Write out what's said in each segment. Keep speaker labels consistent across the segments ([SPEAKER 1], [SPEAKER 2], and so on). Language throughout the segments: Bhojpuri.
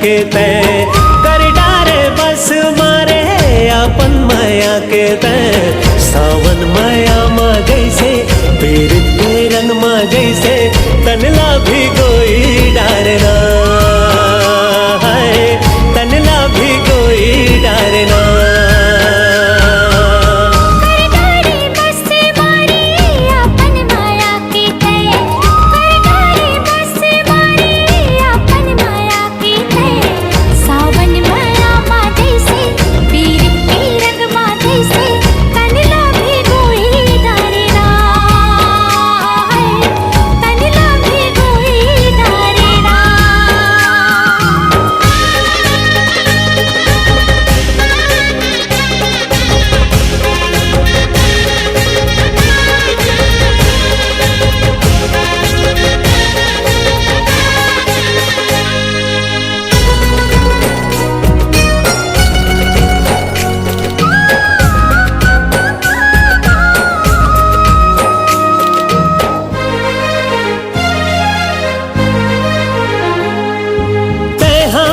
[SPEAKER 1] के तय कर डारे बस मारे अपन माया के तय। सावन माया मा जैसे पीरित के रंग मा जैसे तनला भी कोई डारना है, तनला भी कोई डारना।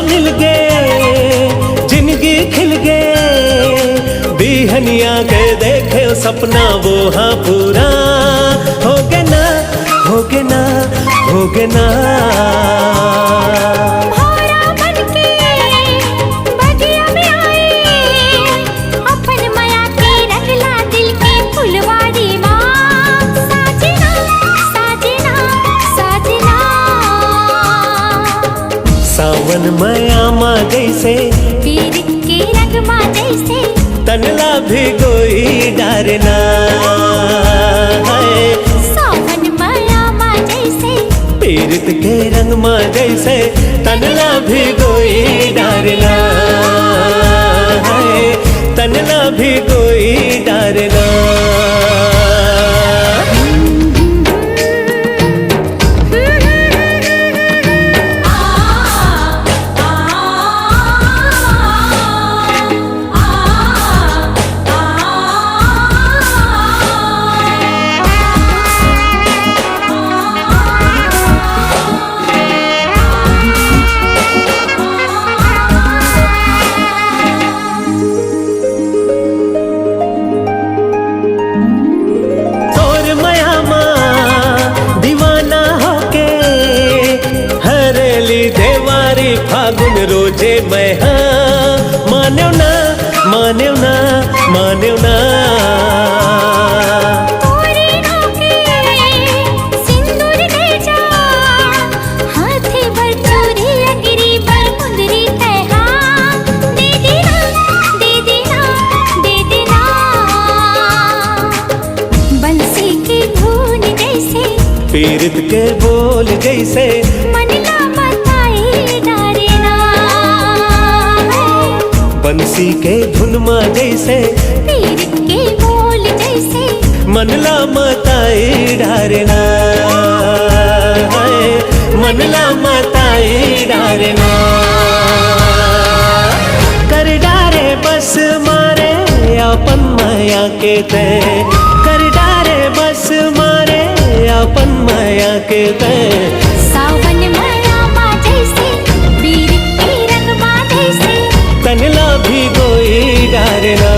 [SPEAKER 1] मिल गए जिंदगी खिल गए बिहनिया के देखे सपना वो हाँ पूरा हो गया ना, हो गया ना, हो गया ना। सावन माया मा जैसे
[SPEAKER 2] पीरित के रंग मा जैसे
[SPEAKER 1] तनला भी कोई डारना है।
[SPEAKER 2] सावन माया मा जैसे
[SPEAKER 1] पीरित के रंग मा जैसे तनला भी कोई डारना है, तनला भी कोई डारना। फागुन रोजे मैं हाँ मान्यो ना, मान्यो ना, मान्यो ना।
[SPEAKER 2] सिंदूर दे जा हाथे भर चूड़ी अगिरी पर मुंदरी तैहा दे देना, दे देना, दे देना। बंसी की धुन जैसे
[SPEAKER 1] पीरित के बोल जैसे बंसी के धुन मा जैसे
[SPEAKER 2] पीरित के बोल जैसे
[SPEAKER 1] मनला मताई डारना है, मनला मताई डारना। कर डारे बस मारे अपन माया के तय कर डारे बस मारे अपन माया के तय।
[SPEAKER 2] सावन माया मा जैसे पीरित के रंग मा जैसे
[SPEAKER 1] तनला भी कोई डारना